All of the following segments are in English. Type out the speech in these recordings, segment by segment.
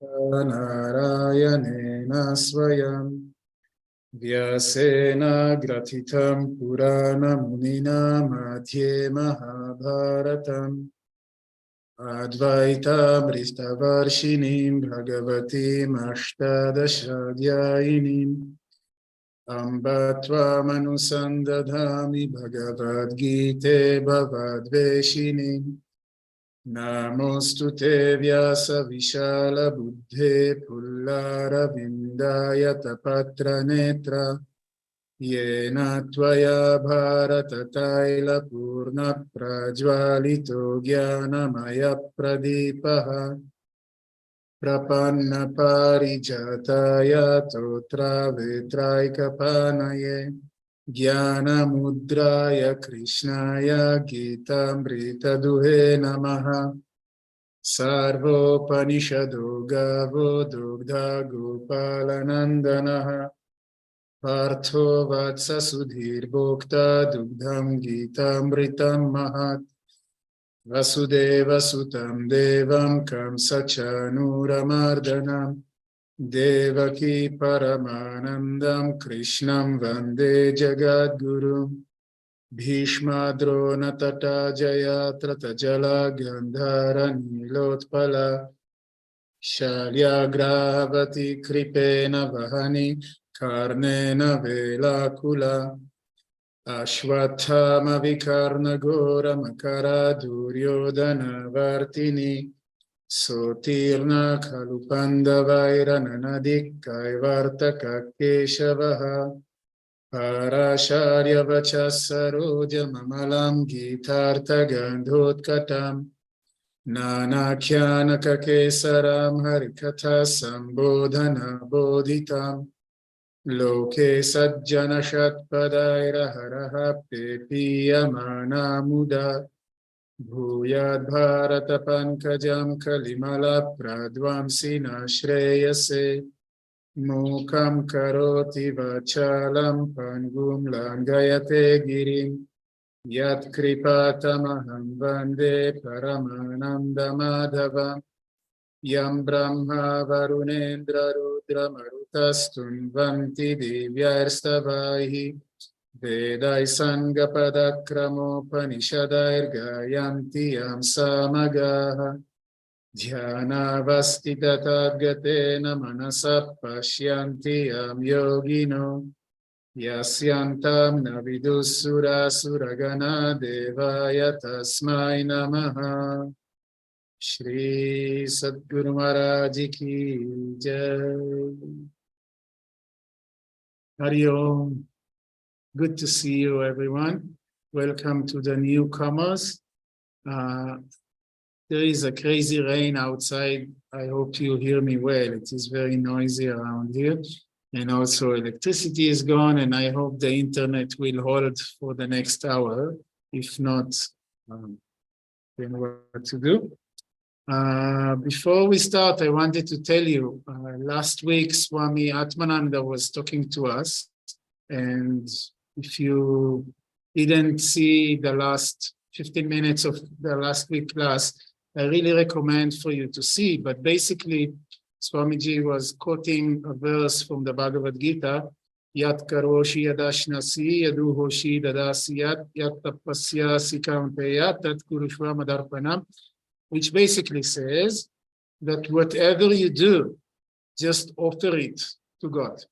Narayana Swayam Vyasena Gratitam Purana Munina Madhye Mahabharatam Advaita Mristavarshinim Bhagavatim Ashtadashadhyayinim Amba Tvam Anusandadhami Bhagavad Gita Bhavadveshinim Namostute Vyasa Vishala Buddhe Pullara Vindayata Patra Netra Yena Tvaya Bharata Taila Purna Prajvalito Jnanamaya Pradipaha Prapanna Parijataya Totra Vetraikapanaye Jnana Mudraya Krishnaya Gitamrita Duhe Namaha Sarvopanishado Gavo Dugdha Gopalanandanaha Partho Vatsa Sudhir Bhokta Dugdham Gitamritam Mahat Vasudeva Sutam Devam Kamsa Chanuramardanam Devaki Paramanandam Krishnam Vande Jagadguru Bhishma Drona Tata Jayatra Tajala Gandhara Nilotpala Shalya Gravati Kripena Vahani Karnena Velakula Ashwathama Vikarna Gora Makara Duryodhana Vartini Sotirna Kalupanda Vairanadik Kaivartaka Keshavaha Parasharya Vachasaroja Mamalam Gitartha Gandhotkatam Nanakyanaka Kesaram Harikatha Sambodhana Bodhitam Loke Sajjana Shatpadaira Haraha Pepiyamana Muda Bhuyad Bharata Pankajam Kalimala Pradvamsina Shreyase Mukam Karoti Vachalam Pangum Langayate Girim Yat Kripatamaham Vande Paramananda Madhavam Yam Brahma Varunendra Rudra Marutastum Vanti Divyarstavaihi Vedai Sangapada Panishadair Gayanti Yam Samagaha Dhyana Vastita Tadgatena Manasa Pashyanti Yam Yogino Yasyantam Navidusura Suragana Devaya Tasmai Namaha Shri Sadguru Maharaj Ki Jai. Hari Om. Good to see you, everyone. Welcome to the newcomers. There is a crazy rain outside. I hope you hear me well. It is very noisy around here. And also electricity is gone, and I hope the internet will hold for the next hour. If not, then what to do? Before we start, I wanted to tell you, last week Swami Atmananda was talking to us, and if you didn't see the last 15 minutes of the last week class, I really recommend for you to see. But basically, Swamiji was quoting a verse from the Bhagavad Gita, Yat karoshi yadashnasi yadu hoshi dadasi yat tapasya sikampeya tat kurushva madarpanam, which basically says that whatever you do, just offer it to God.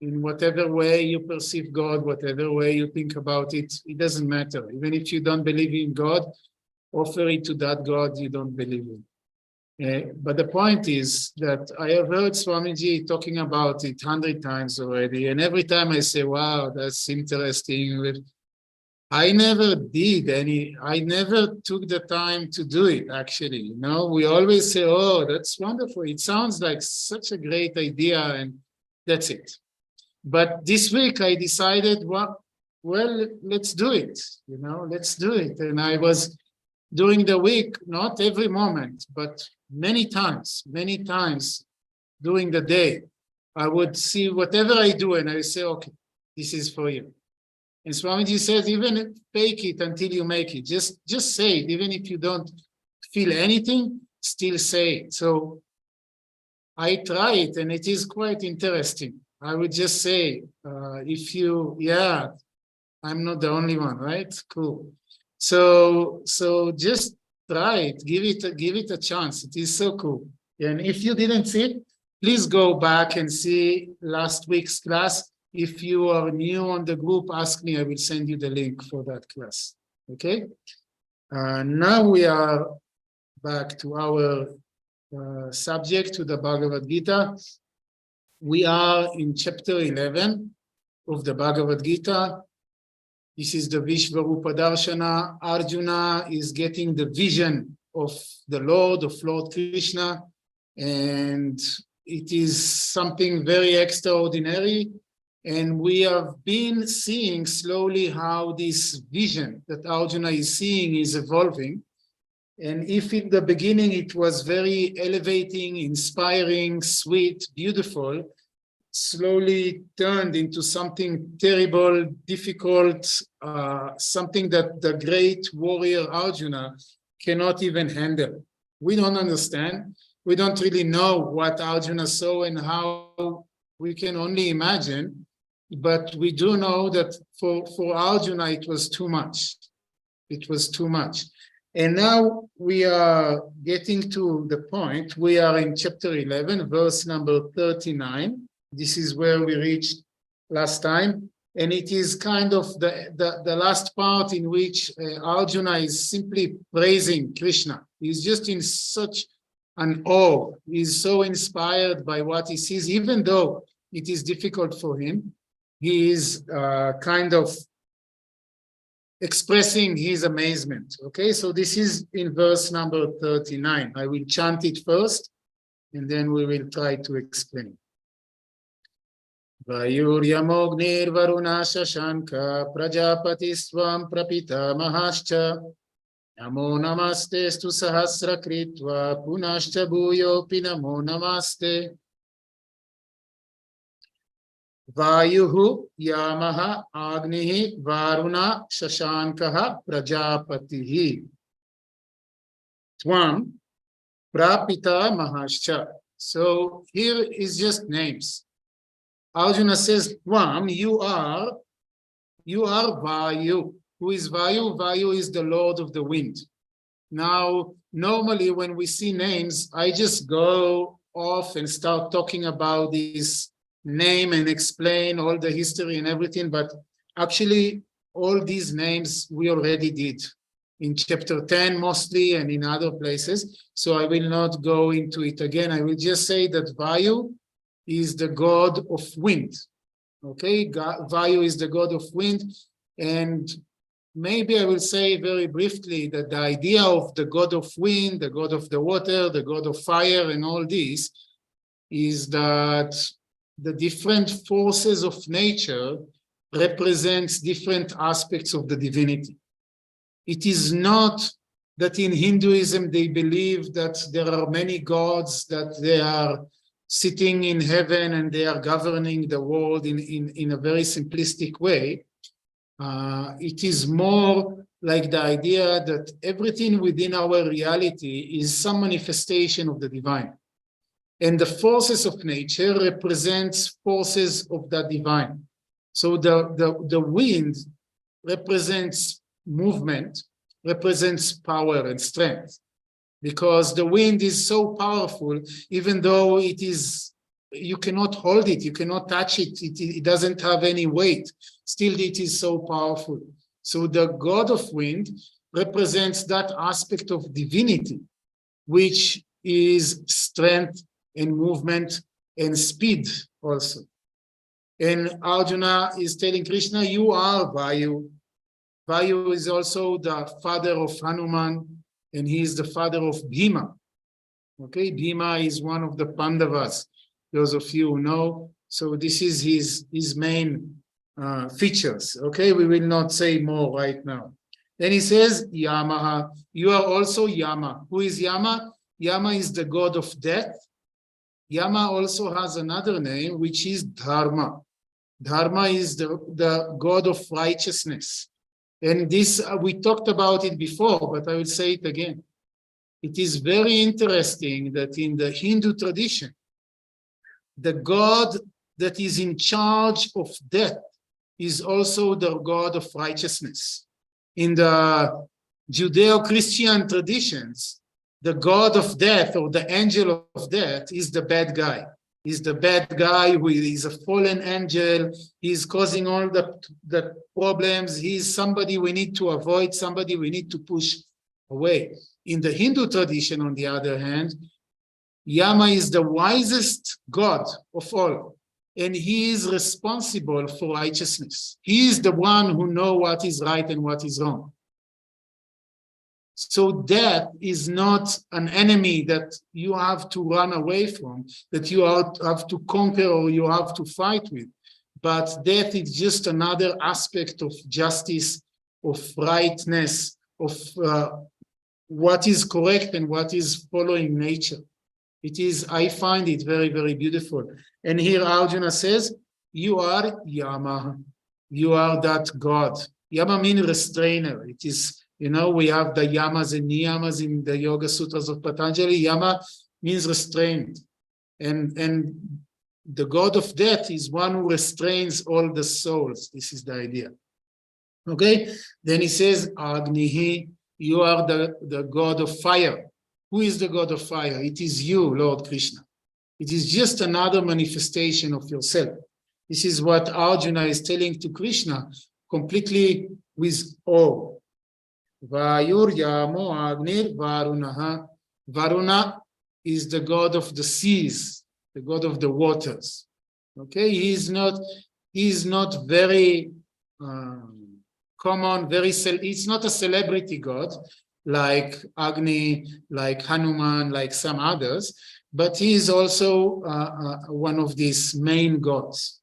In whatever way you perceive God, whatever way you think about it, it doesn't matter. Even if you don't believe in God, offer it to that God you don't believe in. But the point is that I have heard Swamiji talking about it 100 times already, and every time I say, wow, that's interesting. I never did I never took the time to do it, actually. You know, we always say, oh, that's wonderful. It sounds like such a great idea, and that's it. But this week I decided, well, let's do it. You know, let's do it. And I was during the week, not every moment, but many times during the day, I would see whatever I do and I say, okay, this is for you. And Swamiji says, even fake it until you make it. Just say it. Even if you don't feel anything, still say it. So I try it and it is quite interesting. I would just say, yeah, I'm not the only one, right? Cool. So just try it, give it a chance. It is so cool. And if you didn't see it, please go back and see last week's class. If you are new on the group, ask me, I will send you the link for that class. Okay? Now we are back to our subject, to the Bhagavad Gita. We are in chapter 11 of the Bhagavad Gita. This is the Vishvarupa Darshana. Arjuna is getting the vision of the Lord, of Lord Krishna, and it is something very extraordinary. And we have been seeing slowly how this vision that Arjuna is seeing is evolving. And if in the beginning it was very elevating, inspiring, sweet, beautiful, slowly turned into something terrible, difficult, something that the great warrior Arjuna cannot even handle. We don't understand. We don't really know what Arjuna saw and how. We can only imagine. But we do know that for Arjuna, it was too much. It was too much. And now we are getting to the point. We are in chapter 11, verse number 39. This is where we reached last time. And it is kind of the last part in which Arjuna is simply praising Krishna. He's just in such an awe. He's so inspired by what he sees, even though it is difficult for him. He is kind of expressing his amazement. Okay, so this is in verse number 39. I will chant it first, and then we will try to explain. Vayuryamognir varuna shashanka prajapati swam prapita mahascha namo namaste stu sahasra kritva punascha bhuyopi namo namaste. Vayuhu yamaha agnihi varuna shashankaha prajapatihi tvam prapita mahascha. So here is just names. Arjuna says, Tvam, you are Vayu. Who is Vayu? Vayu is the Lord of the wind. Now, normally when we see names, I just go off and start talking about this name and explain all the history and everything, but actually all these names we already did in chapter 10 mostly and in other places, so I will not go into it again. I will just say that Vayu is the god of wind. Okay, Vayu is the god of wind, and maybe I will say very briefly that the idea of the god of wind, the god of the water, the god of fire, and all this is that the different forces of nature represents different aspects of the divinity. It is not that in Hinduism they believe that there are many gods, that they are sitting in heaven and they are governing the world in a very simplistic way. It is more like the idea that everything within our reality is some manifestation of the divine. And the forces of nature represents forces of the divine. So the wind represents movement, represents power and strength, because the wind is so powerful, even though it is, you cannot hold it, you cannot touch it, it doesn't have any weight, still it is so powerful. So the god of wind represents that aspect of divinity, which is strength and movement and speed also. And Arjuna is telling Krishna, you are Vayu. Vayu is also the father of Hanuman, and he is the father of Bhima. Okay, Bhima is one of the Pandavas, those of you who know. So this is his main features. Okay, we will not say more right now. Then he says, Yamaha, you are also Yama. Who is Yama? Yama is the god of death. Yama also has another name, which is Dharma. Dharma is the god of righteousness. And this, we talked about it before, but I will say it again. It is very interesting that in the Hindu tradition, the God that is in charge of death is also the God of righteousness. In the Judeo-Christian traditions, the God of death or the angel of death is the bad guy. He's the bad guy who is a fallen angel. He's causing all the problems. He's somebody we need to avoid, somebody we need to push away. In the Hindu tradition, on the other hand, Yama is the wisest God of all, and he is responsible for righteousness. He is the one who knows what is right and what is wrong. So death is not an enemy that you have to run away from, that you have to conquer or you have to fight with. But death is just another aspect of justice, of rightness, of what is correct and what is following nature. It is, I find it very, very beautiful. And here Arjuna says, you are Yama. You are that God. Yama means restrainer. It is, you know, we have the yamas and niyamas in the Yoga Sutras of Patanjali. Yama means restraint. And the God of death is one who restrains all the souls. This is the idea. Okay? Then he says, Agnihi, you are the God of fire. Who is the God of fire? It is you, Lord Krishna. It is just another manifestation of yourself. This is what Arjuna is telling to Krishna, completely with awe. Vayur Yamo Agnir Varunaha. Varuna is the God of the seas, the God of the waters. Okay, he is not very common, it's not a celebrity God like Agni, like Hanuman, like some others, but he is also one of these main gods.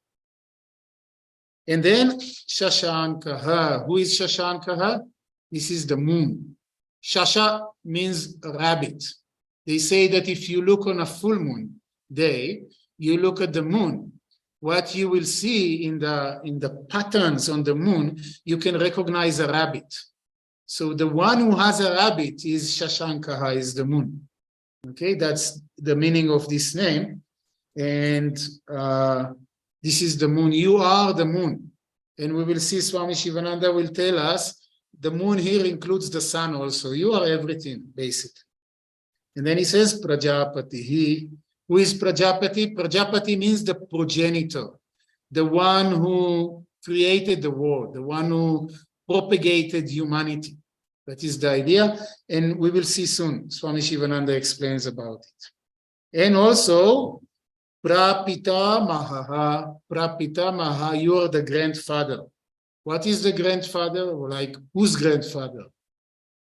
And then Shashankaha. Who is Shashankaha? This is the moon. Shasha means rabbit. They say that if you look on a full moon day, you look at the moon, what you will see in the patterns on the moon, you can recognize a rabbit. So the one who has a rabbit is Shashankaha, is the moon. Okay, that's the meaning of this name. And this is the moon. You are the moon. And we will see Swami Shivananda will tell us the moon here includes the sun also. You are everything, basically. And then he says, Prajapati. Who is Prajapati? Prajapati means the progenitor, the one who created the world, the one who propagated humanity. That is the idea. And we will see soon. Swami Shivananda explains about it. And also, Prapita Maha. Prapita Maha, you are the grandfather. What is the grandfather? Like, whose grandfather?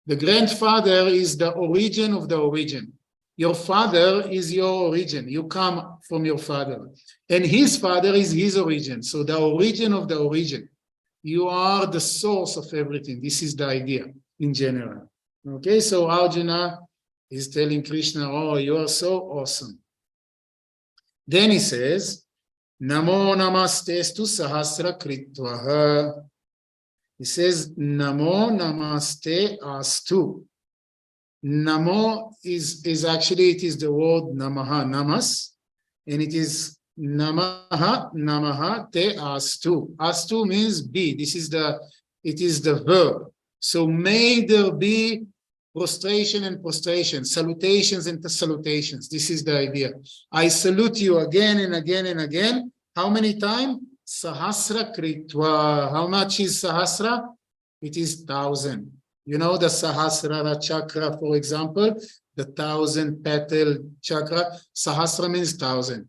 The grandfather is the origin of the origin. Your father is your origin. You come from your father. And his father is his origin. So the origin of the origin. You are the source of everything. This is the idea in general. Okay, so Arjuna is telling Krishna, oh, you are so awesome. Then he says, Namo namastestu sahasra kritvaha. He says, Namo namaste astu. Namo is actually, it is the word namaha, namas, and it is namaha, namaha te astu. Astu means be. It is the verb. So may there be prostration and prostration, salutations and salutations. This is the idea. I salute you again and again and again. How many times? Sahasra kritva. How much is sahasra? It is 1,000. You know the Sahasrara chakra, for example, the 1,000-petal chakra. Sahasra means 1,000.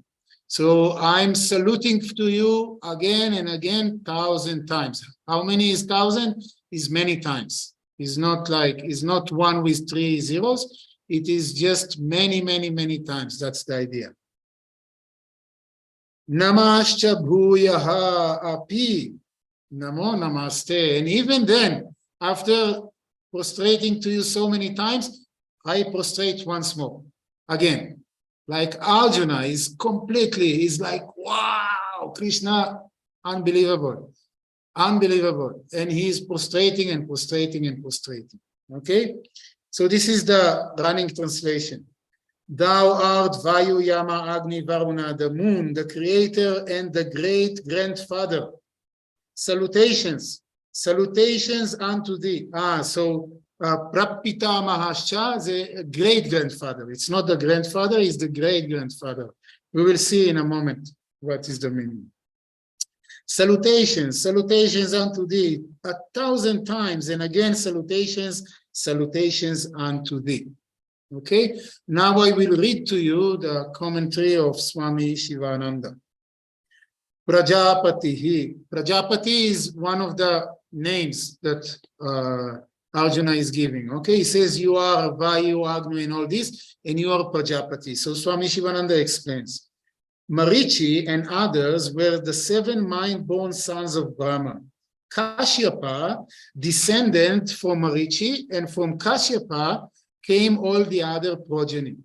So I'm saluting to you again and again, 1,000 times. How many is 1,000? Is many times. It's not one with 3 zeros. It is just many, many, many times. That's the idea. Namascha bhuyaha api. Namo namaste. And even then, after prostrating to you so many times, I prostrate once more. Again, like Arjuna is like, wow, Krishna, unbelievable. Unbelievable. And he is prostrating and prostrating and prostrating. Okay? So this is the running translation. Thou art Vayu Yama Agni Varuna, the moon, the creator and the great grandfather. Salutations, salutations unto thee. Prapita Mahascha, the great grandfather. It's not the grandfather, it's the great grandfather. We will see in a moment what is the meaning. Salutations, salutations unto thee 1,000 times, and again salutations, salutations unto thee. Okay, now I will read to you the commentary of Swami Shivananda. Prajapati. Prajapati is one of the names that Arjuna is giving. Okay, he says you are Vayu, Agnu, and all this, and you are Prajapati. So Swami Shivananda explains. Marichi and others were the 7 mind-born sons of Brahma. Kashyapa descended from Marichi, and from Kashyapa came all the other progeny.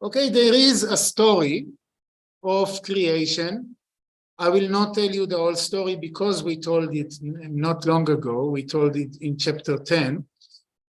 Okay, there is a story of creation. I will not tell you the whole story because we told it not long ago. We told it in chapter 10.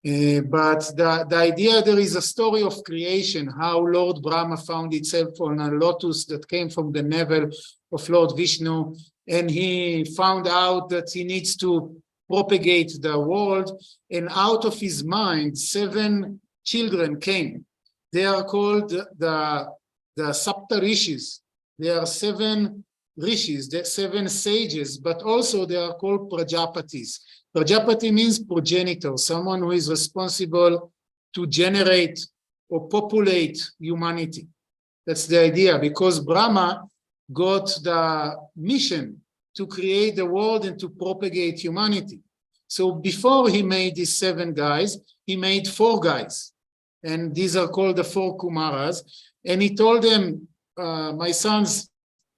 But the idea, there is a story of creation, how Lord Brahma found itself on a lotus that came from the navel of Lord Vishnu, and he found out that he needs to propagate the world, and out of his mind 7 children came. They are called the Sapta Rishis. They are 7 rishis, the 7 sages, but also they are called Prajapatis. Prajapati means progenitor, someone who is responsible to generate or populate humanity. That's the idea, because Brahma got the mission to create the world and to propagate humanity. So before he made these 7 guys, he made 4 guys. And these are called the 4 Kumaras. And he told them, my sons,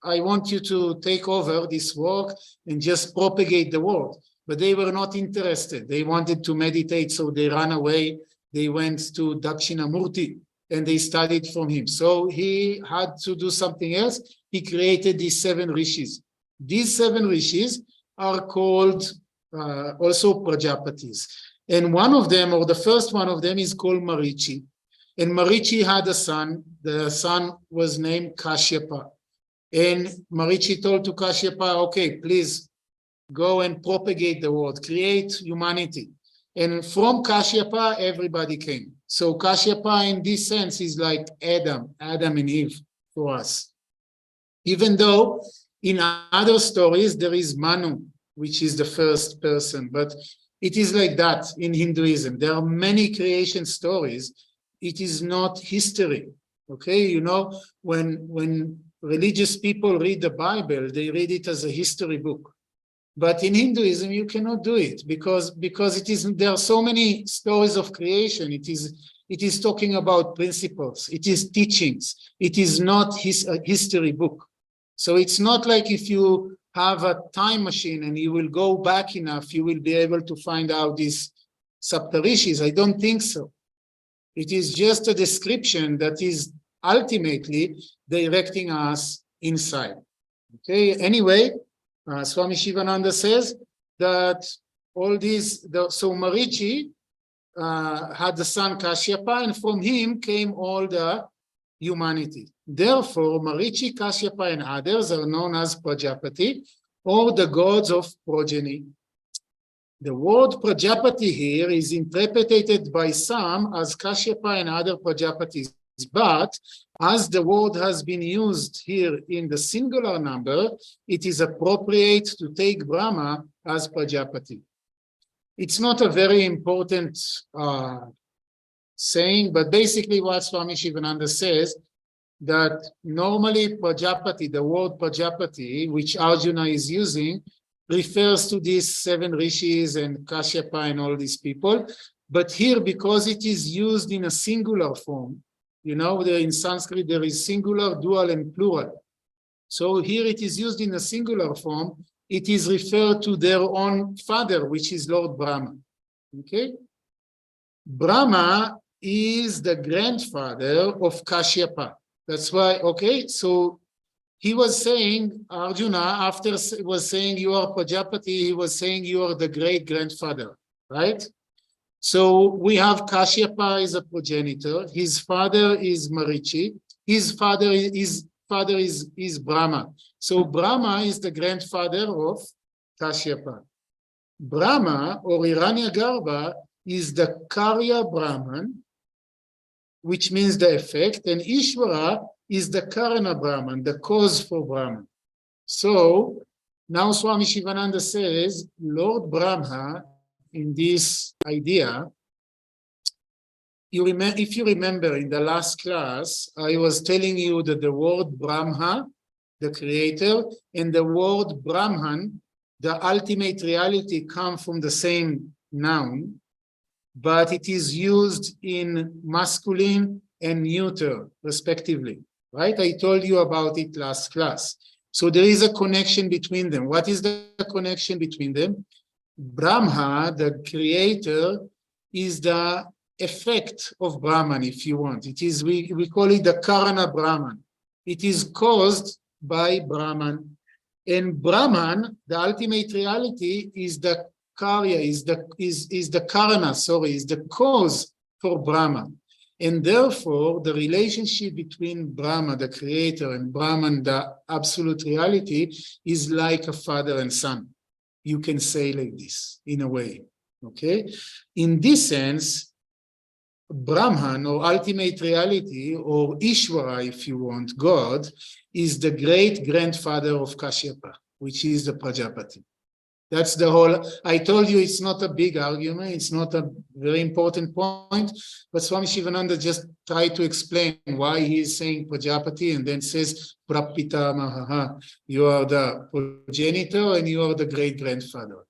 I want you to take over this work and just propagate the world. But they were not interested. They wanted to meditate, so they ran away. They went to Dakshinamurti and they studied from him. So he had to do something else. He created these 7 rishis. These 7 rishis are called also Prajapatis. And one of them, or the first one of them, is called Marichi. And Marichi had a son. The son was named Kashyapa. And Marichi told to Kashyapa, okay, please go and propagate the world, create humanity. And from Kashyapa, everybody came. So Kashyapa in this sense is like Adam and Eve for us. Even though in other stories there is Manu, which is the first person, but it is like that in Hinduism. There are many creation stories. It is not history. Okay, you know, when religious people read the Bible, they read it as a history book. But in Hinduism, you cannot do it because it is, there are so many stories of creation. It is talking about principles. It is teachings. It is not a history book. So it's not like if you have a time machine and you will go back enough, you will be able to find out these Saptarishis. I don't think so. It is just a description that is ultimately directing us inside. Okay, anyway, Swami Shivananda says that all these, so Marichi had the son Kashyapa, and from him came all the humanity. Therefore, Marichi, Kashyapa, and others are known as Prajapati, or the gods of progeny. The word Prajapati here is interpreted by some as Kashyapa and other Prajapatis, but as the word has been used here in the singular number, it is appropriate to take Brahma as Prajapati. It's not a very important saying, but basically what Swami Shivananda says, that normally Prajapati, the word Prajapati, which Arjuna is using, refers to these 7 rishis and Kashyapa and all these people. But here, because it is used in a singular form, you know, in Sanskrit, there is singular, dual, and plural. So here it is used in a singular form. It is referred to their own father, which is Lord Brahma. Okay? Brahma is the grandfather of Kashyapa. That's why, okay, so he was saying, Arjuna, after was saying you are Prajapati, he was saying you are the great grandfather, right? So we have Kashyapa is a progenitor. His father is Marichi. His father is Brahma. So Brahma is the grandfather of Kashyapa. Brahma or Hiranyagarbha is the Karya Brahman, which means the effect, and Ishvara is the Karana Brahman, the cause for Brahman. So now Swami Shivananda says, Lord Brahma, in this idea, if you remember in the last class, I was telling you that the word Brahma, the creator, and the word Brahman, the ultimate reality, come from the same noun, but it is used in masculine and neuter, respectively, right? I told you about it last class. So there is a connection between them. What is the connection between them? Brahma, the creator, is the effect of Brahman, if you want. It is, we call it the Karana Brahman. It is caused by Brahman. And Brahman, the ultimate reality, is the Karya, is the Karana, is the cause for Brahman. And therefore, the relationship between Brahma, the creator, and Brahman, the absolute reality, is like a father and son. You can say like this, in a way, okay? In this sense, Brahman, or ultimate reality, or Ishvara, if you want, God, is the great-grandfather of Kashyapa, which is the Prajapati. That's the whole, I told you it's not a big argument, it's not a very important point, but Swami Shivananda just tried to explain why he is saying Prajapati and then says, Prapita Mahaha, you are the progenitor and you are the great-grandfather.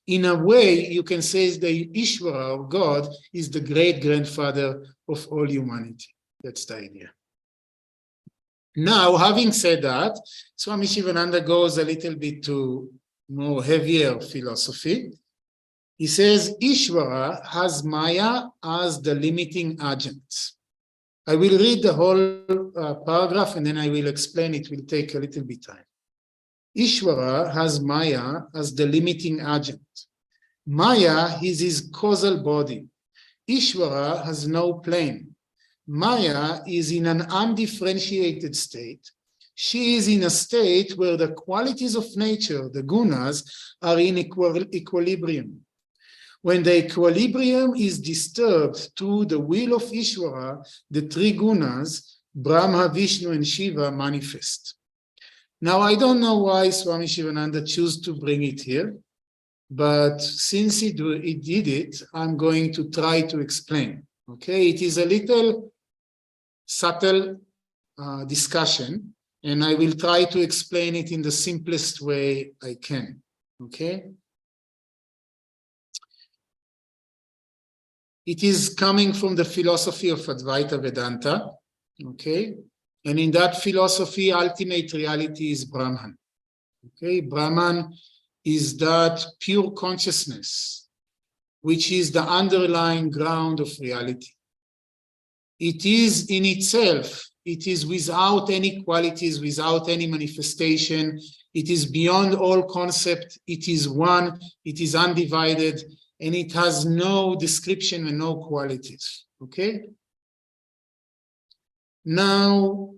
In a way, you can say the Ishvara, or God, is the great-grandfather of all humanity. That's the idea. Now, having said that, Swami Shivananda goes a little bit to more heavier philosophy. He says Ishvara has Maya as the limiting agent. I will read the whole paragraph and then I will explain. It will take a little bit time. Ishvara has Maya as the limiting agent. Maya is his causal body. Ishvara has no plane. Maya is in an undifferentiated state. She is in a state where the qualities of nature, the gunas, are in equilibrium. When the equilibrium is disturbed through the will of Ishvara, the three gunas, Brahma, Vishnu, and Shiva, manifest. Now, I don't know why Swami Shivananda chose to bring it here, but since he did it, I'm going to try to explain. Okay, it is a little subtle discussion, and I will try to explain it in the simplest way I can, okay? It is coming from the philosophy of Advaita Vedanta, okay? And in that philosophy, ultimate reality is Brahman, okay? Brahman is that pure consciousness, which is the underlying ground of reality. It is in itself. It is without any qualities, without any manifestation. It is beyond all concept. It is one. It is undivided. And it has no description and no qualities. Okay? Now,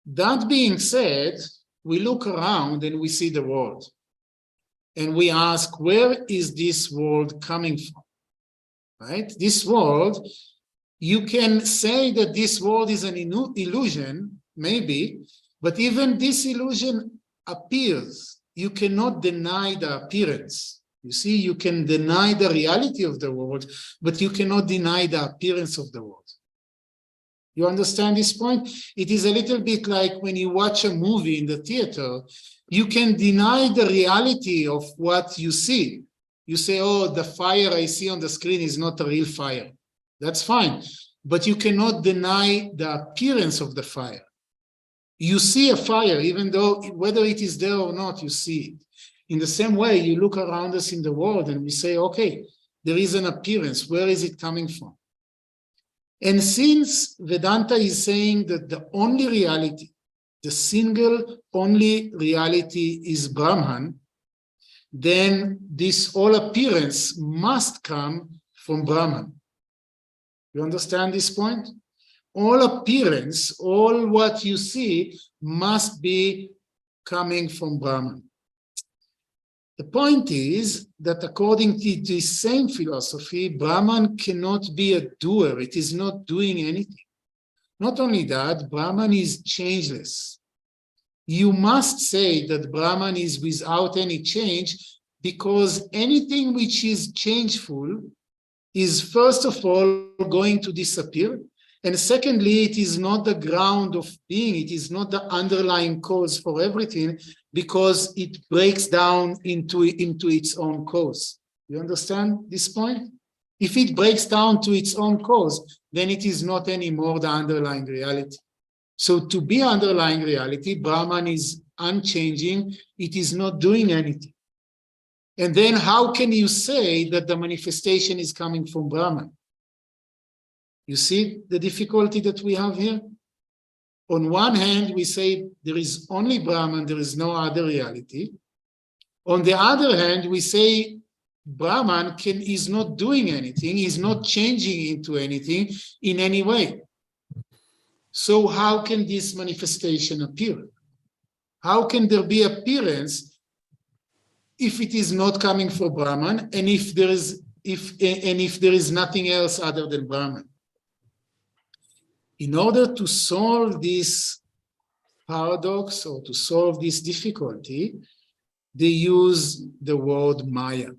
that being said, we look around and we see the world. And we ask, where is this world coming from? Right? This world, you can say that this world is an illusion, maybe, but even this illusion appears. You cannot deny the appearance. You see, you can deny the reality of the world, but you cannot deny the appearance of the world. You understand this point? It is a little bit like when you watch a movie in the theater, you can deny the reality of what you see. You say, oh, the fire I see on the screen is not a real fire. That's fine. But you cannot deny the appearance of the fire. You see a fire, even though whether it is there or not, you see it. In the same way, you look around us in the world and we say, okay, there is an appearance. Where is it coming from? And since Vedanta is saying that the only reality, the single only reality is Brahman, then this all appearance must come from Brahman. You understand this point? All appearance, all what you see must be coming from Brahman. The point is that according to the same philosophy, Brahman cannot be a doer. It is not doing anything. Not only that, Brahman is changeless. You must say that Brahman is without any change, because anything which is changeful is first of all going to disappear. And secondly, it is not the ground of being. It is not the underlying cause for everything, because it breaks down into its own cause. You understand this point? If it breaks down to its own cause, then it is not anymore the underlying reality. So to be underlying reality, Brahman is unchanging. It is not doing anything. And then how can you say that the manifestation is coming from Brahman? You see the difficulty that we have here? On one hand, we say there is only Brahman, there is no other reality. On the other hand, we say Brahman is not doing anything, is not changing into anything in any way. So how can this manifestation appear? How can there be appearance if it is not coming from Brahman, and if there is nothing else other than Brahman? In order to solve this paradox or to solve this difficulty, they use the word Maya.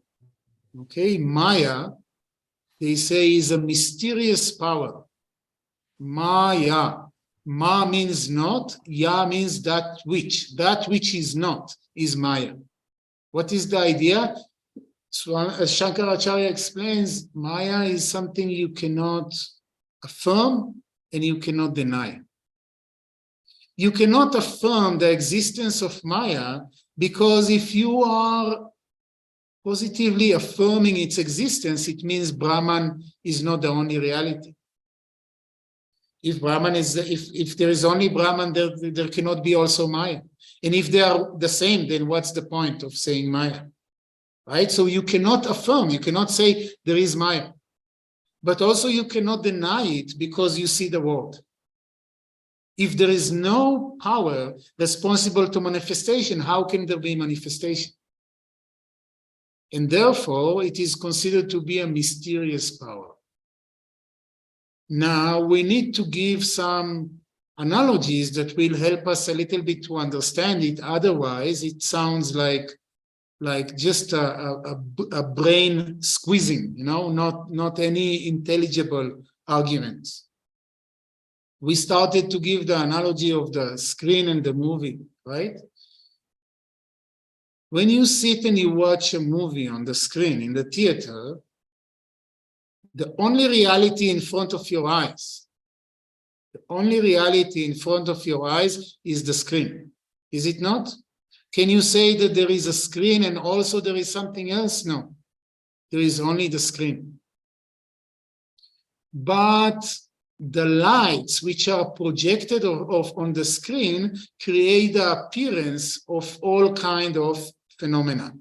Okay, Maya, they say, is a mysterious power. Maya. Ma means not, Ya means that which. That which is not is Maya. What is the idea? So, as Shankaracharya explains, Maya is something you cannot affirm and you cannot deny. You cannot affirm the existence of Maya, because if you are positively affirming its existence, it means Brahman is not the only reality. If Brahman is, if there is only Brahman, there cannot be also Maya. And if they are the same, then what's the point of saying Maya? Right? So you cannot affirm, you cannot say there is Maya. But also you cannot deny it, because you see the world. If there is no power responsible to manifestation, how can there be manifestation? And therefore, it is considered to be a mysterious power. Now, we need to give some analogies that will help us a little bit to understand it. Otherwise, it sounds like just a brain squeezing, you know, not any intelligible arguments. We started to give the analogy of the screen and the movie, right? When you sit and you watch a movie on the screen in the theater, the only reality in front of your eyes, is the screen. Is it not? Can you say that there is a screen and also there is something else? No, there is only the screen. But the lights which are projected on the screen create the appearance of all kinds of phenomena.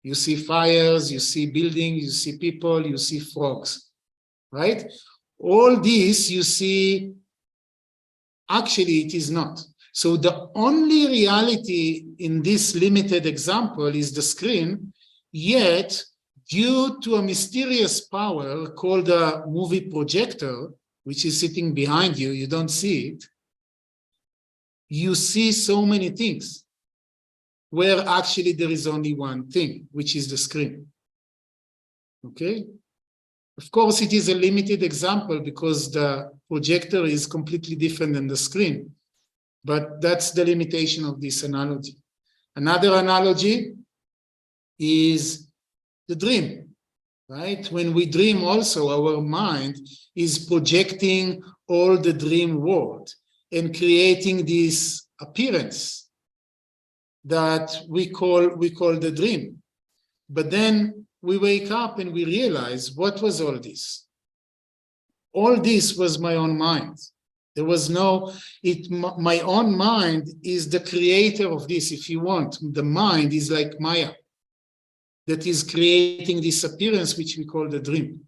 You see fires, you see buildings, you see people, you see frogs, right? All this you see, actually it is not. So the only reality in this limited example is the screen, yet due to a mysterious power called a movie projector, which is sitting behind you, you don't see it, you see so many things, where actually there is only one thing, which is the screen. Okay? Of course, it is a limited example because the projector is completely different than the screen. But that's the limitation of this analogy. Another analogy is the dream, right? When we dream also, our mind is projecting all the dream world and creating this appearance that we call the dream. But then we wake up and we realize, what was all this? All this was my own mind. There was no, my own mind is the creator of this, if you want. The mind is like Maya, that is creating this appearance, which we call the dream.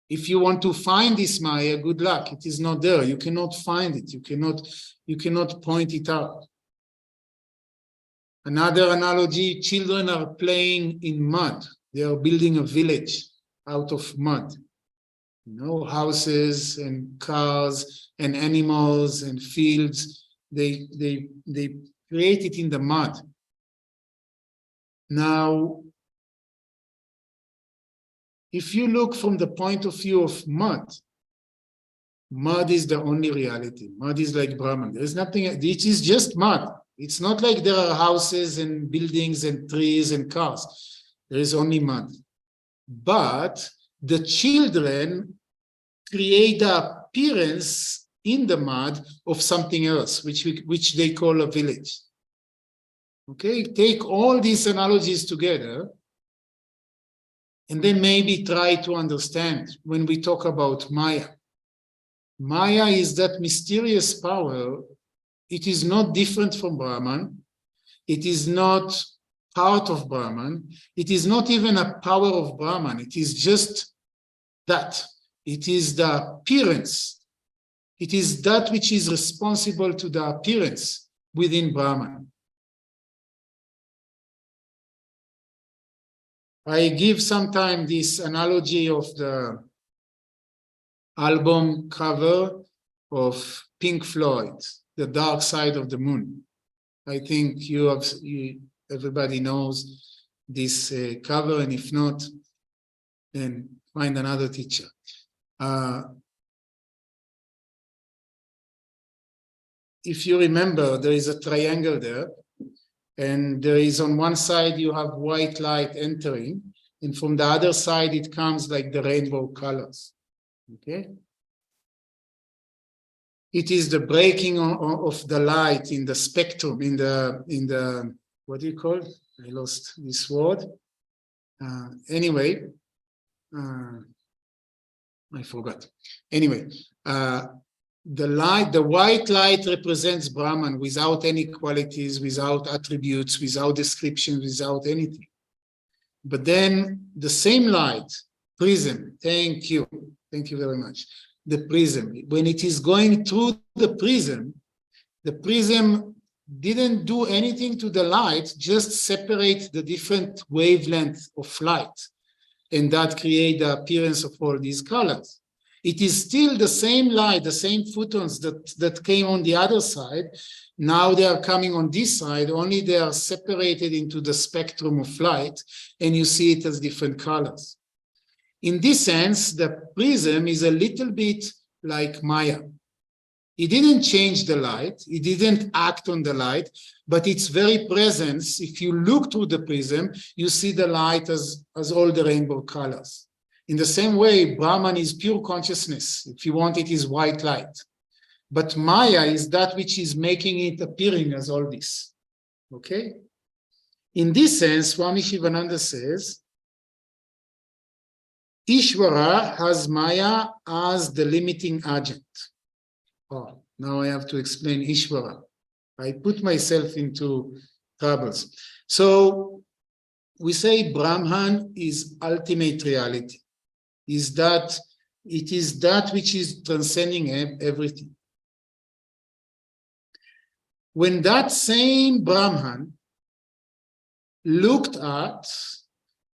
If you want to find this Maya, good luck. It is not there. You cannot find it. You cannot point it out. Another analogy, children are playing in mud. They are building a village out of mud. Houses and cars and animals and fields. They create it in the mud. Now, if you look from the point of view of mud is the only reality. Mud is like Brahman. There is nothing, it is just mud. It's not like there are houses and buildings and trees and cars. There is only mud. But the children create the appearance in the mud of something else, which they call a village. Okay, take all these analogies together and then maybe try to understand when we talk about Maya. Maya is that mysterious power. It is not different from Brahman. It is not part of Brahman. It is not even a power of Brahman. It is just that. It is the appearance. It is that which is responsible to the appearance within Brahman. I give sometimes this analogy of the album cover of Pink Floyd, The Dark Side of the Moon. I think everybody knows this cover, and if not, then find another teacher. If you remember, there is a triangle there, and there is on one side you have white light entering, and from the other side it comes like the rainbow colors. Okay? It is the breaking of the light in the spectrum, in the what do you call it? I lost this word. Anyway, I forgot. Anyway, the white light represents Brahman without any qualities, without attributes, without description, without anything. But then the same light, prism, thank you very much. The prism, when it is going through the prism didn't do anything to the light, just separate the different wavelengths of light, and that create the appearance of all these colors. It is still the same light, the same photons that came on the other side. Now they are coming on this side, only they are separated into the spectrum of light, and you see it as different colors. In this sense, the prism is a little bit like Maya. It didn't change the light, it didn't act on the light, but its very presence, if you look through the prism, you see the light as all the rainbow colors. In the same way, Brahman is pure consciousness. If you want, it is white light. But Maya is that which is making it appearing as all this. Okay? In this sense, Swami Shivananda says, Ishvara has Maya as the limiting agent. Oh, now I have to explain Ishvara. I put myself into troubles. So we say Brahman is ultimate reality. It is that which is transcending everything. When that same Brahman looked at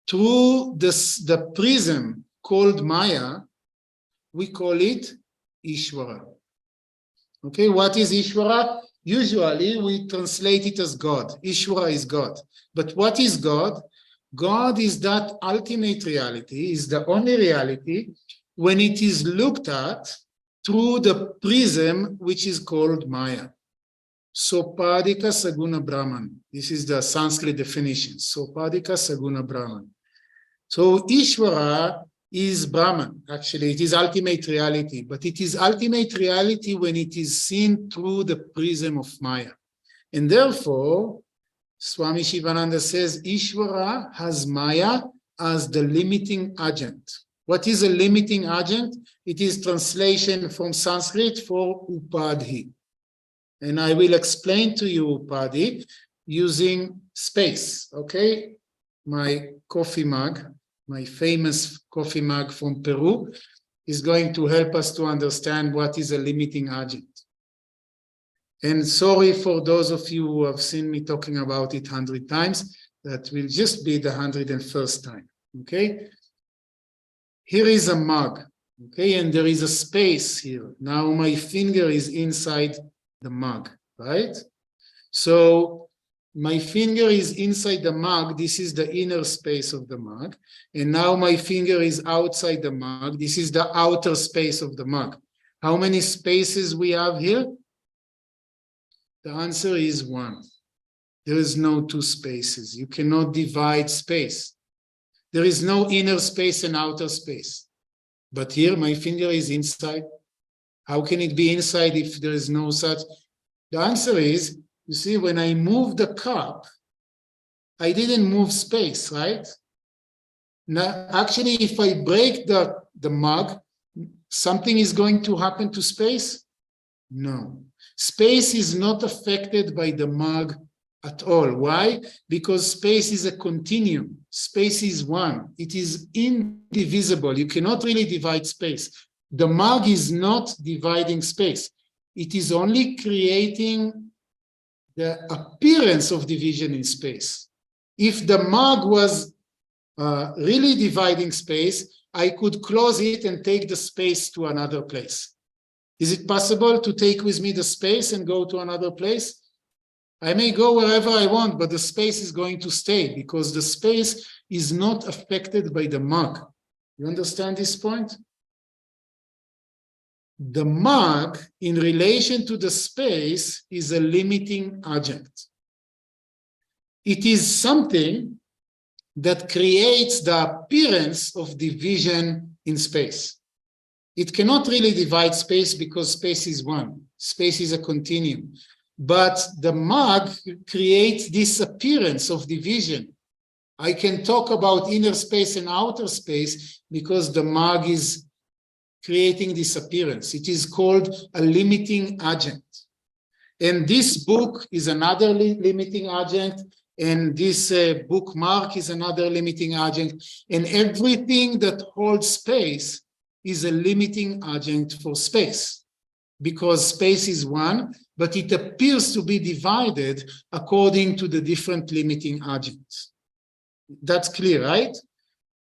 through the prism called Maya, we call it Ishvara. Okay, what is Ishvara? Usually we translate it as God. Ishvara is God. But what is God? God is that ultimate reality, is the only reality when it is looked at through the prism which is called Maya. Sopadika Saguna Brahman. This is the Sanskrit definition. Sopadika Saguna Brahman. So Ishvara is Brahman. Actually, it is ultimate reality, but it is ultimate reality when it is seen through the prism of Maya. And therefore, Swami Shivananda says Ishvara has Maya as the limiting agent. What is a limiting agent? It is translation from Sanskrit for Upadhi. And I will explain to you Upadhi using space, okay? My coffee mug, my famous coffee mug from Peru, is going to help us to understand what is a limiting agent. And sorry for those of you who have seen me talking about it 100 times, that will just be the 101st time, okay? Here is a mug, okay? And there is a space here. Now my finger is inside the mug, right? So my finger is inside the mug. This is the inner space of the mug. And now my finger is outside the mug. This is the outer space of the mug. How many spaces we have here? The answer is 1. There is no 2 spaces. You cannot divide space. There is no inner space and outer space. But here my finger is inside. How can it be inside if there is no such? The answer is, you see, when I move the cup, I didn't move space, right? Now, actually, if I break the mug, something is going to happen to space? No. Space is not affected by the mug at all. Why? Because space is a continuum. Space is 1. It is indivisible. You cannot really divide space. The mug is not dividing space. It is only creating the appearance of division in space. If the mug was really dividing space, I could close it and take the space to another place. Is it possible to take with me the space and go to another place? I may go wherever I want, but the space is going to stay because the space is not affected by the mug. You understand this point? The mug, in relation to the space, is a limiting agent. It is something that creates the appearance of division in space. It cannot really divide space because space is 1. Space is a continuum. But the mug creates this appearance of division. I can talk about inner space and outer space because the mug is creating this appearance. It is called a limiting agent. And this book is another limiting agent. And this bookmark is another limiting agent. And everything that holds space is a limiting agent for space, because space is 1, but it appears to be divided according to the different limiting agents. That's clear, right?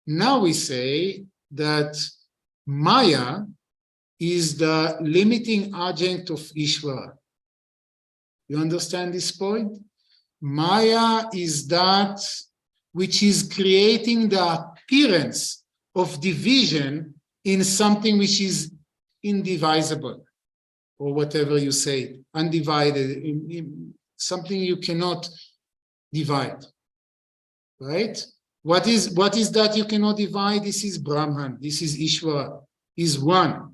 Now we say that Maya is the limiting agent of Ishvara. You understand this point? Maya is that which is creating the appearance of division in something which is indivisible, or whatever you say, undivided, in something you cannot divide, right? What is that you cannot divide? This is Brahman, this is Ishvara, is 1.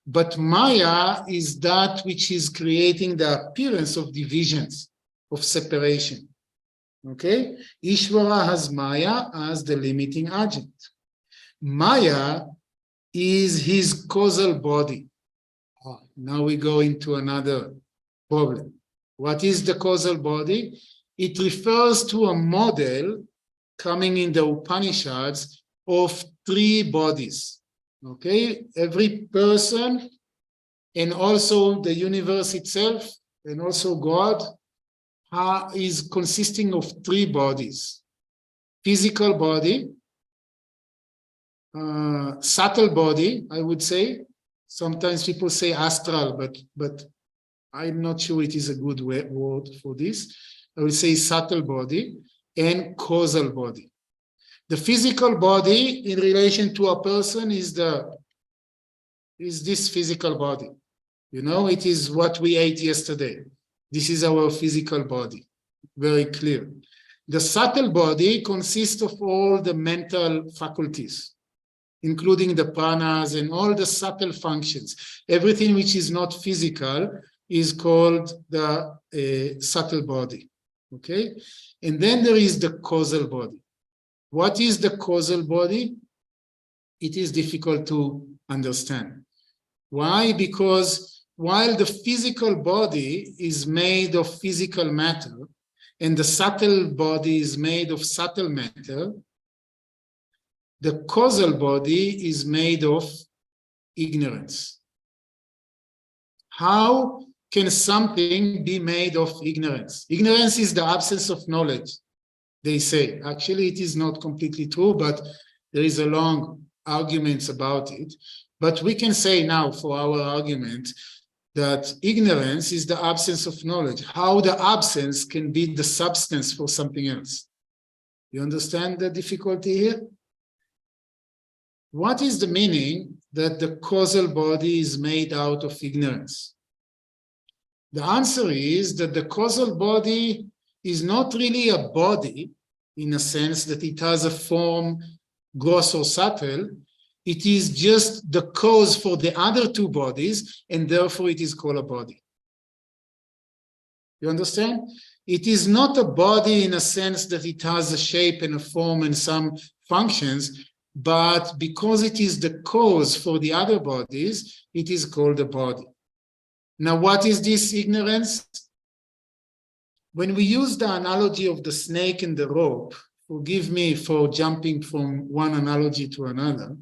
But Maya is that which is creating the appearance of divisions, of separation, okay? Ishvara has Maya as the limiting agent. Maya is his causal body. Now we go into another problem. What is the causal body? It refers to a model coming in the Upanishads of 3 bodies, okay? Every person and also the universe itself and also God is consisting of 3 bodies. Physical body, subtle body, I would say. Sometimes people say astral, but I'm not sure it is a good word for this. I will say subtle body and causal body. The physical body in relation to a person is this physical body. You know, it is what we ate yesterday. This is our physical body, very clear. The subtle body consists of all the mental faculties, including the pranas and all the subtle functions. Everything which is not physical is called the subtle body, okay? And then there is the causal body. What is the causal body? It is difficult to understand. Why? Because while the physical body is made of physical matter and the subtle body is made of subtle matter, the causal body is made of ignorance. How can something be made of ignorance? Ignorance is the absence of knowledge, they say. Actually, it is not completely true, but there is a long argument about it. But we can say now for our argument that ignorance is the absence of knowledge. How the absence can be the substance for something else. You understand the difficulty here? What is the meaning that the causal body is made out of ignorance? The answer is that the causal body is not really a body in a sense that it has a form, gross or subtle. It is just the cause for the other two bodies, and therefore it is called a body. You understand? It is not a body in a sense that it has a shape and a form and some functions, but because it is the cause for the other bodies, it is called a body. Now, what is this ignorance? When we use the analogy of the snake and the rope, forgive me for jumping from one analogy to another,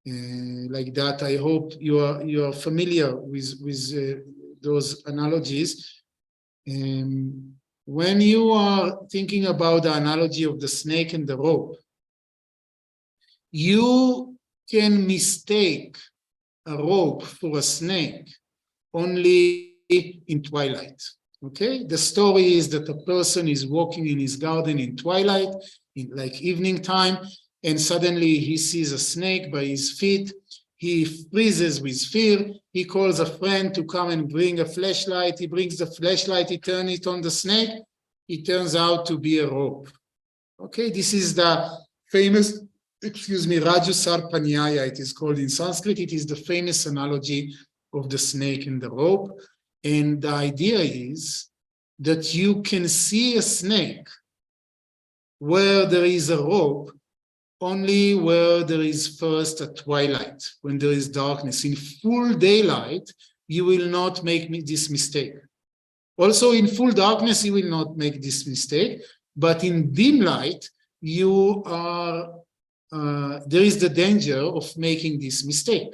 like that. I hope you are familiar with those analogies. When you are thinking about the analogy of the snake and the rope, you can mistake a rope for a snake only in twilight. Okay, the story is that a person is walking in his garden in twilight, in like evening time, and suddenly he sees a snake by his feet. He freezes with fear. He calls a friend to come and bring a flashlight. He brings the flashlight, he turns it on the snake. It turns out to be a rope. Okay, this is the famous, Raju Sarpanyaya, it is called in Sanskrit. It is the famous analogy of the snake and the rope. And the idea is that you can see a snake where there is a rope only where there is first a twilight, when there is darkness. In full daylight, you will not make this mistake. Also, in full darkness, you will not make this mistake. But in dim light, you are there is the danger of making this mistake.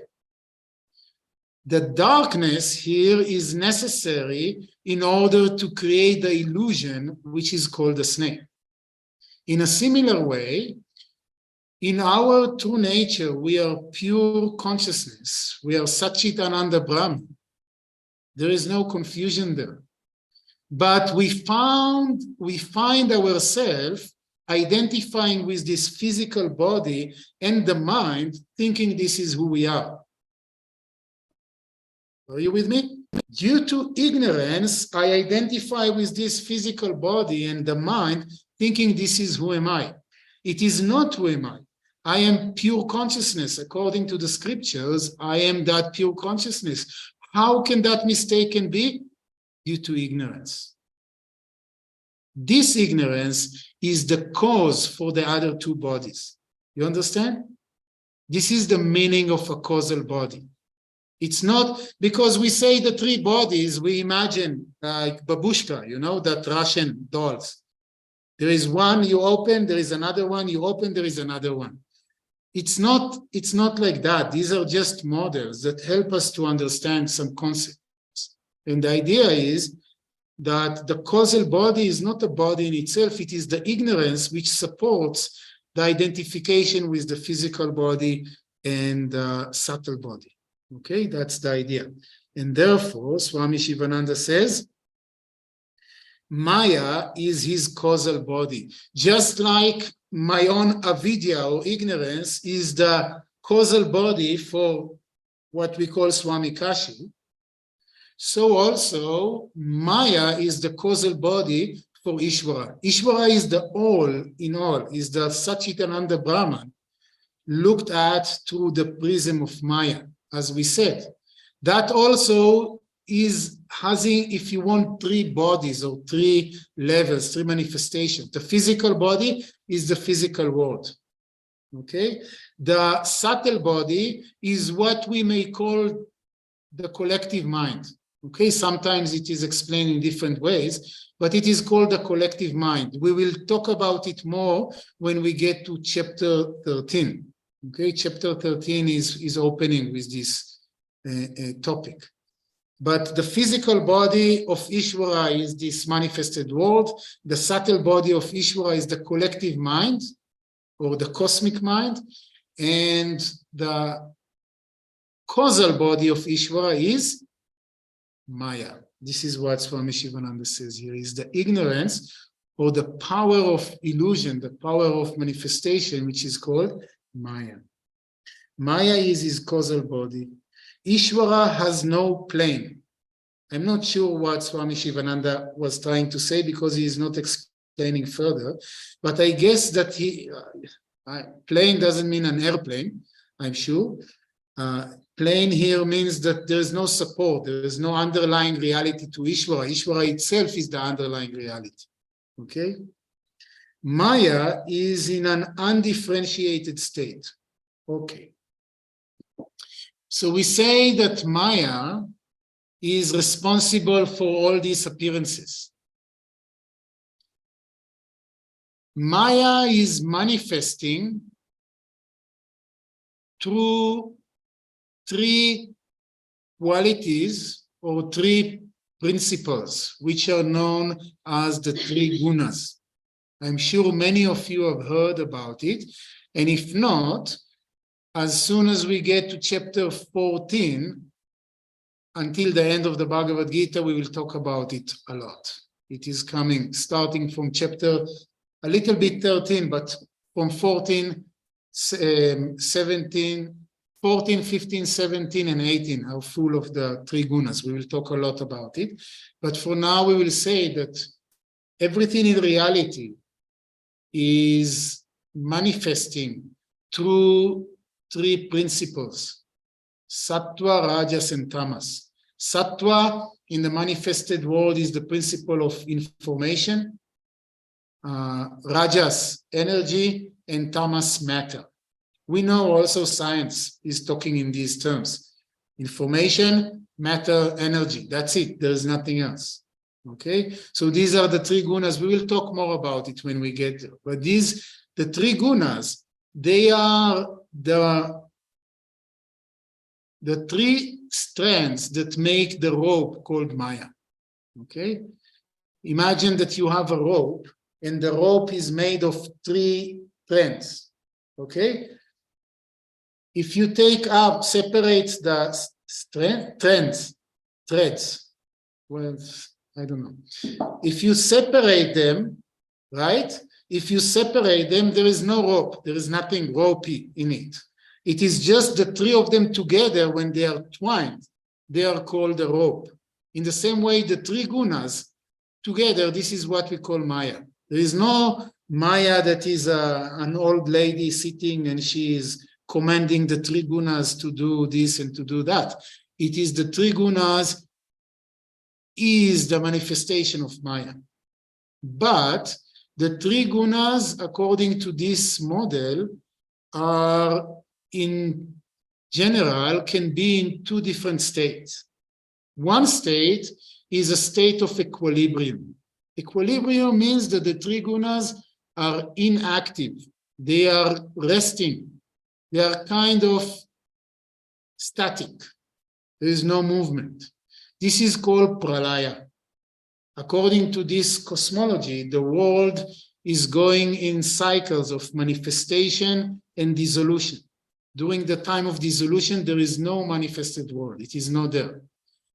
The darkness here is necessary in order to create the illusion, which is called a snake. In a similar way, in our true nature, we are pure consciousness. We are Satchit Ananda Brahman. There is no confusion there. But we find ourselves identifying with this physical body and the mind, thinking this is who we are. Are you with me? Due to ignorance, I identify with this physical body and the mind, thinking this is who am I. It is not who am I. I am pure consciousness. According to the scriptures, I am that pure consciousness. How can that mistaken be? Due to ignorance. This ignorance is the cause for the other two bodies. You understand? This is the meaning of a causal body. It's not because we say the three bodies, we imagine like babushka, you know, that Russian dolls. There is one, you open, there is another one, you open, there is another one. It's not like that. These are just models that help us to understand some concepts. And the idea is that the causal body is not a body in itself, it is the ignorance which supports the identification with the physical body and the subtle body. Okay, that's the idea. And therefore, Swami Shivananda says, Maya is his causal body. Just like my own avidya or ignorance is the causal body for what we call Swami Kashi, so also Maya is the causal body for Ishvara. Ishvara is the all in all, is the Satchitananda Brahman looked at through the prism of Maya, as we said. That also has, if you want, three bodies or three levels, three manifestations. The physical body is the physical world. Okay? The subtle body is what we may call the collective mind. Okay, sometimes it is explained in different ways, but it is called the collective mind. We will talk about it more when we get to chapter 13. Okay, chapter 13 is opening with this topic. But the physical body of Ishvara is this manifested world. The subtle body of Ishvara is the collective mind or the cosmic mind. And the causal body of Ishvara is Maya. This is what Swami Shivananda says here, is the ignorance or the power of illusion, the power of manifestation, which is called Maya. Maya is his causal body. Ishvara has no plane. I'm not sure what Swami Shivananda was trying to say because he is not explaining further, but I guess that plane doesn't mean an airplane, I'm sure. Plane here means that there is no support, there is no underlying reality to Ishvara. Ishvara itself is the underlying reality. Okay? Maya is in an undifferentiated state. Okay. So we say that Maya is responsible for all these appearances. Maya is manifesting through three qualities or three principles, which are known as the three gunas. I'm sure many of you have heard about it. And if not, as soon as we get to chapter 14, until the end of the Bhagavad Gita, we will talk about it a lot. It is coming, starting from chapter a little bit 13, but from 14, 17, 14, 15, 17, and 18 are full of the three gunas. We will talk a lot about it. But for now, we will say that everything in reality is manifesting through three principles: Sattva, Rajas, and Tamas. Sattva in the manifested world is the principle of information, Rajas, energy, and Tamas, matter. We know also science is talking in these terms. Information, matter, energy. That's it. There is nothing else. Okay? So these are the three gunas. We will talk more about it when we get there. But the three gunas, they are the three strands that make the rope called Maya. Okay? Imagine that you have a rope, and the rope is made of three strands. Okay? If you separate the threads, well, I don't know. If you separate them, right? If you separate them, there is no rope. There is nothing ropey in it. It is just the three of them together. When they are twined, they are called a rope. In the same way, the three gunas together, this is what we call Maya. There is no Maya that is an old lady sitting and she is commanding the three gunas to do this and to do that. It is the three gunas is the manifestation of Maya. But the three gunas, according to this model, are in general can be in two different states. One state is a state of equilibrium. Equilibrium means that the three gunas are inactive. They are resting. They are kind of static. There is no movement. This is called pralaya. According to this cosmology, the world is going in cycles of manifestation and dissolution. During the time of dissolution, there is no manifested world. It is not there.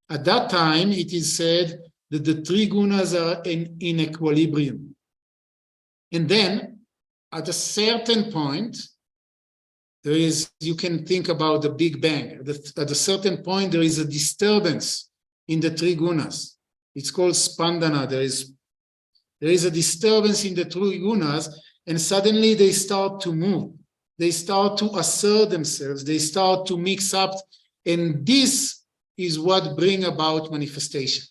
At that time, it is said that the three gunas are in equilibrium. And then, at a certain point, you can think about the Big Bang. At a certain point, there is a disturbance in the three gunas. It's called spandana. There is a disturbance in the three gunas, and suddenly they start to move. They start to assert themselves. They start to mix up, and this is what brings about manifestation.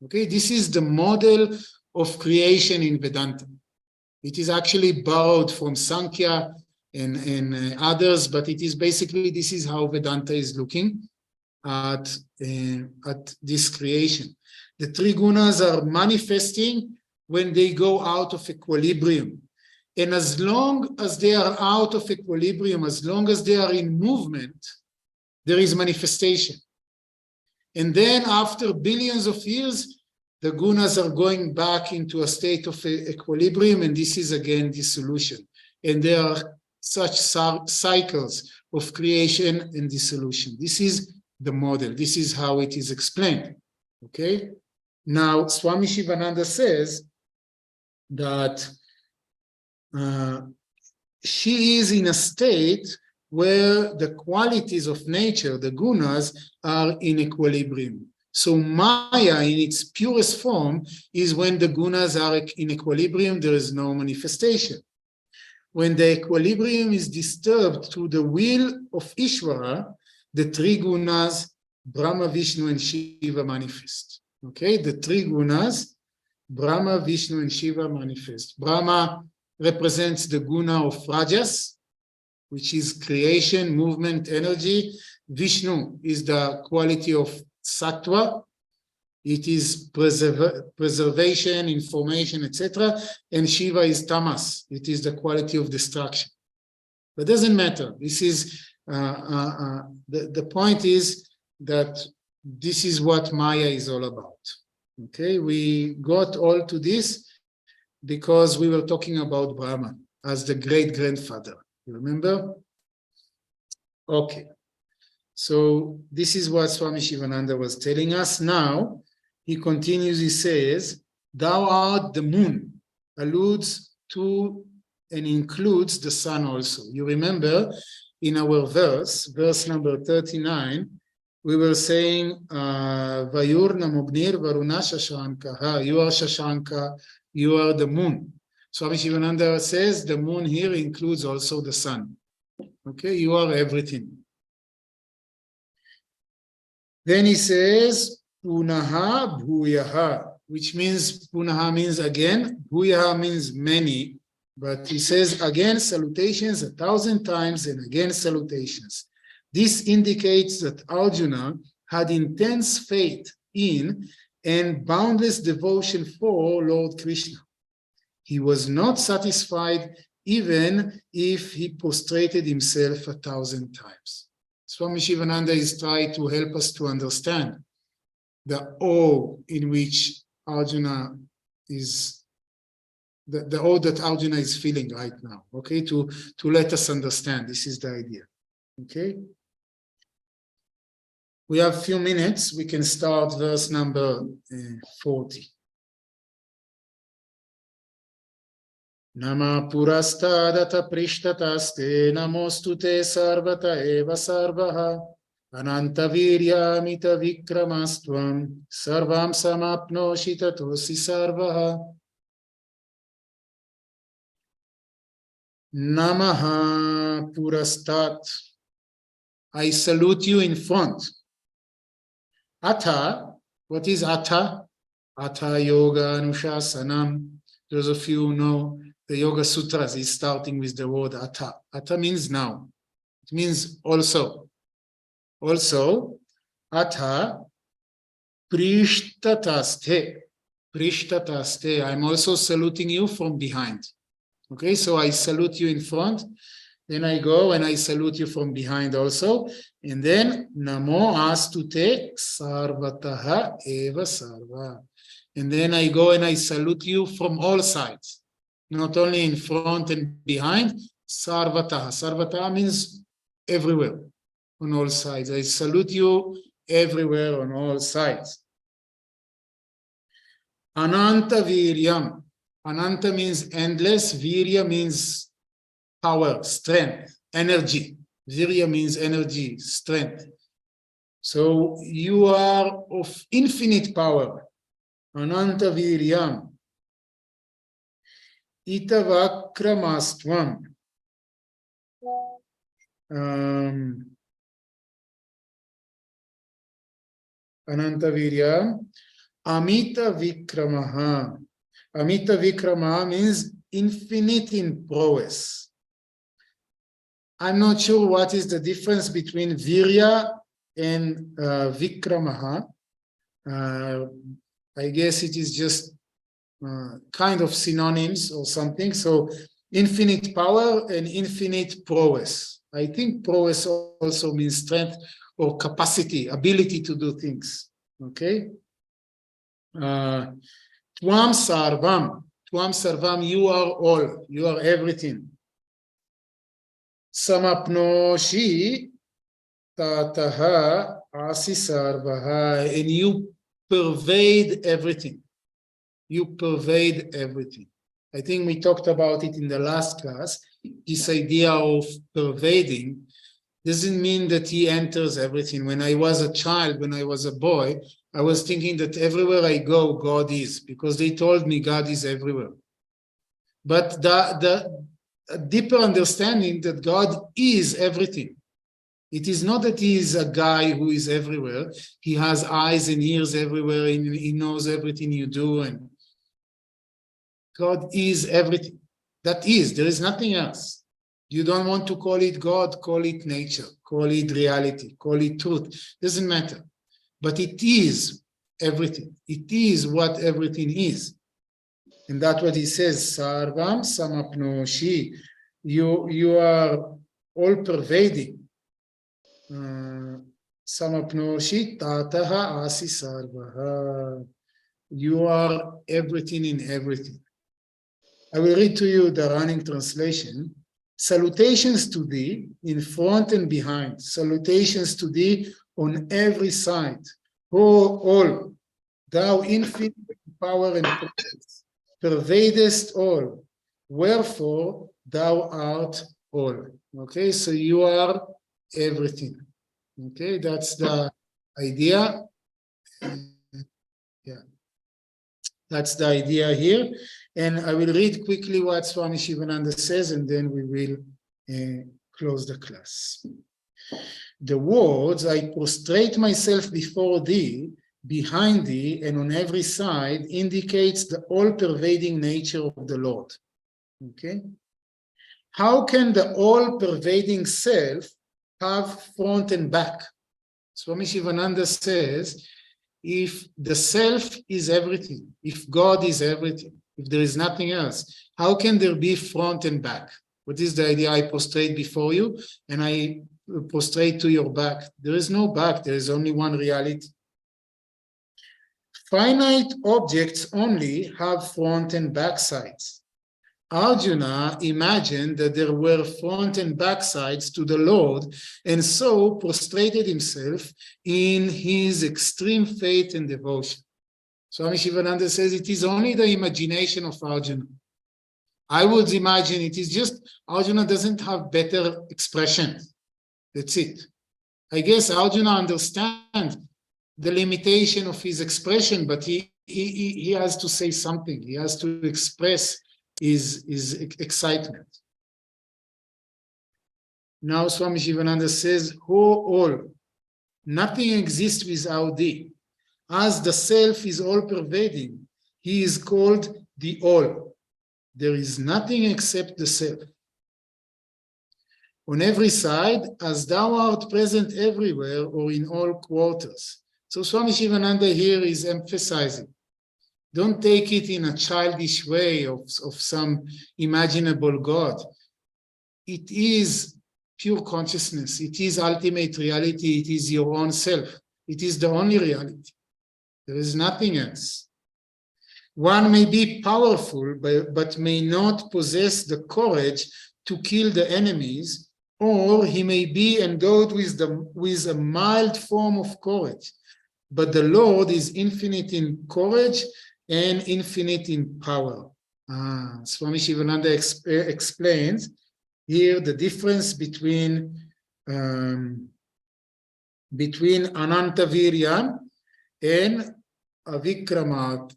Okay, this is the model of creation in Vedanta. It is actually borrowed from Sankhya and others, but it is basically, this is how Vedanta is looking at this creation. The three gunas are manifesting when they go out of equilibrium. And as long as they are out of equilibrium, as long as they are in movement, there is manifestation. And then after billions of years, the gunas are going back into a state of equilibrium, and this is again dissolution. And there are such cycles of creation and dissolution. This is the model. This is how it is explained. Okay? Now, Swami Shivananda says that she is in a state where the qualities of nature, the gunas, are in equilibrium. So Maya, in its purest form, is when the gunas are in equilibrium, there is no manifestation. When the equilibrium is disturbed to the will of Ishvara, the three gunas, Brahma, Vishnu, and Shiva manifest. Okay, the three gunas, Brahma, Vishnu, and Shiva manifest. Brahma represents the guna of Rajas, which is creation, movement, energy. Vishnu is the quality of Sattva. It is preservation, information, etc. And Shiva is Tamas. It is the quality of destruction. But it doesn't matter. This is the point is that this is what Maya is all about. Okay, we got all to this because we were talking about Brahma as the great-grandfather. You remember? Okay. So this is what Swami Shivananda was telling us. Now, he continues, he says, thou art the moon, alludes to and includes the sun also. You remember in our verse number 39, we were saying, Vayurna Mugnir Varuna Shashanka. You are Shashanka, you are the moon. Swami Shivananda says the moon here includes also the sun. Okay, you are everything. Then he says, Punaha Bhuyaha, which means Punaha means again, Bhuyaha means many, but he says again salutations 1,000 times and again salutations. This indicates that Arjuna had intense faith in and boundless devotion for Lord Krishna. He was not satisfied even if he prostrated himself 1,000 times. Swami Shivananda is trying to help us to understand the awe in which Arjuna is, the awe that Arjuna is feeling right now, okay, to let us understand. This is the idea, okay? We have a few minutes. We can start verse number 40. Nama purastadata prishtataste namostute sarvata eva sarvaha ananta viryamita vikramastvam sarvam samapnoshi tatosi sarvaha. Namaha purastat. I salute you in front. Atha, what is Atha? Atha Yoga Anushasanam. Those of you who know the Yoga Sutras is starting with the word Atha. Atha means now. It means also. Also, Atha Prishtataste. Prishtataste. I'm also saluting you from behind. Okay, so I salute you in front. Then I go and I salute you from behind also. And then Namo Astute Sarvataha Eva Sarva. And then I go and I salute you from all sides. Not only in front and behind. Sarvataha. Sarvataha means everywhere, on all sides. I salute you everywhere on all sides. Ananta Viryam. Ananta means endless. Virya means power, strength, energy. Virya means energy, strength. So you are of infinite power. Ananta Viryam. Itavakramastvam. Ananta Viryam. Amita Vikramaha. Amita Vikramaha means infinite in prowess. I'm not sure what is the difference between Virya and Vikramaha. I guess it is just kind of synonyms or something. So infinite power and infinite prowess. I think prowess also means strength or capacity, ability to do things. Okay? Tvam sarvam. Tvam sarvam, you are all. You are everything. Samapnoshi tataha asi sarvaha. And you pervade everything. You pervade everything. I think we talked about it in the last class. This idea of pervading doesn't mean that he enters everything. When I was a child, when I was a boy, I was thinking that everywhere I go, God is, because they told me God is everywhere. But the deeper understanding that God is everything. It is not that he is a guy who is everywhere. He has eyes and ears everywhere, and he knows everything you do. And God is everything. That is, there is nothing else. You don't want to call it God, call it nature, call it reality, call it truth. Doesn't matter. But it is everything. It is what everything is. And that's what he says, Sarvam Samapnoshi. You are all pervading. Samapnoshi Tataha Asi Sarvaha. You are everything in everything. I will read to you the running translation. Salutations to thee in front and behind. Salutations to thee on every side. O all, thou infinite power and presence, pervadest all. Wherefore thou art all. Okay, so you are everything. Okay, that's the idea. Yeah, that's the idea here. And I will read quickly what Swami Shivananda says, and then we will close the class. The words, I prostrate myself before thee, behind thee, and on every side, indicates the all-pervading nature of the Lord. Okay? How can the all-pervading self have front and back? Swami Shivananda says, if the self is everything, if God is everything, if there is nothing else, how can there be front and back? What is the idea? I prostrate before you and I prostrate to your back. There is no back, there is only one reality. Finite objects only have front and back sides. Arjuna imagined that there were front and back sides to the Lord, and so prostrated himself in his extreme faith and devotion. Swami Shivananda says it is only the imagination of Arjuna. I would imagine it is just Arjuna doesn't have better expression. That's it. I guess Arjuna understands the limitation of his expression, but he has to say something. He has to express his excitement. Now Swami Shivananda says, all, nothing exists without thee. As the self is all-pervading, he is called the all. There is nothing except the self. On every side, as thou art present everywhere or in all quarters. So Swami Shivananda here is emphasizing, don't take it in a childish way of some imaginable God. It is pure consciousness. It is ultimate reality. It is your own self. It is the only reality. There is nothing else. One may be powerful, but may not possess the courage to kill the enemies, or he may be endowed with a mild form of courage. But the Lord is infinite in courage and infinite in power. Swami Shivananda explains here the difference between Anantavirya and Avikramaha,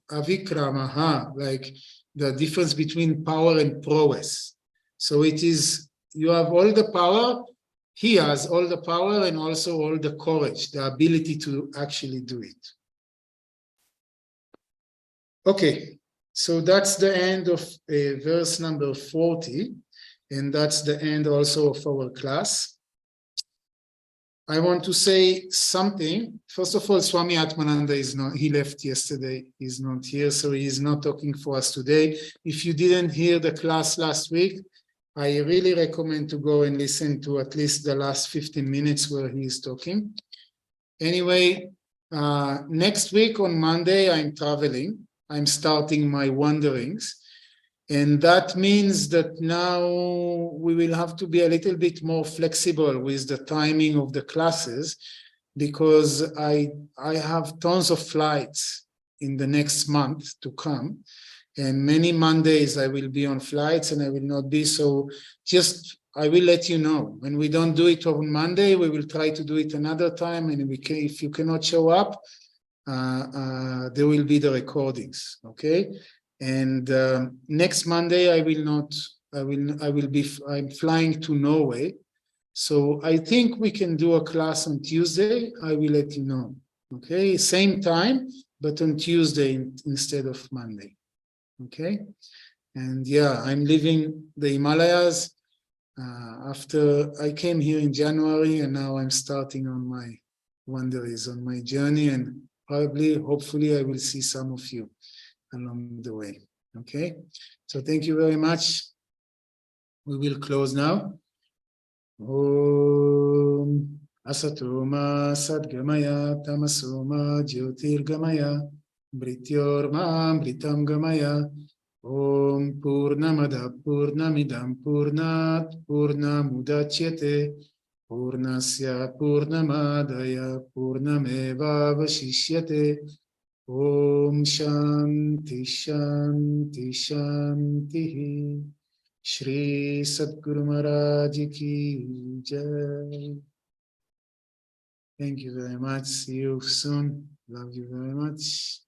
like the difference between power and prowess. So it is, you have all the power, he has all the power and also all the courage, the ability to actually do it. Okay, so that's the end of verse number 40, and that's the end also of our class. I want to say something. First of all, Swami Atmananda is not, he left yesterday. He's not here, so he's not talking for us today. If you didn't hear the class last week, I really recommend to go and listen to at least the last 15 minutes where he is talking. Anyway, next week on Monday, I'm traveling. I'm starting my wanderings. And that means that now we will have to be a little bit more flexible with the timing of the classes, because I have tons of flights in the next month to come. And many Mondays I will be on flights and I will not be. So just, I will let you know. When we don't do it on Monday, we will try to do it another time. And if you cannot show up, there will be the recordings, okay? And next Monday, I'm flying to Norway. So I think we can do a class on Tuesday. I will let you know, okay? Same time, but on Tuesday instead of Monday, okay? And yeah, I'm leaving the Himalayas after I came here in January, and now I'm starting on my wanderings, on my journey, and probably, hopefully, I will see some of you along the way. Okay, so thank you very much. We will close now. Om Asatoma Sadgamaya Tamasoma Jyotirgamaya Brityorma Britam Gamaya Om Purnamada Purnamidam Purnat Purnamudachyate Purnasya Purnamadaya Purnameva Vashishyate Om Shanti Shanti Shanti. Shri Sadguru Maharaj Ki Jai. Thank you very much. See you soon. Love you very much.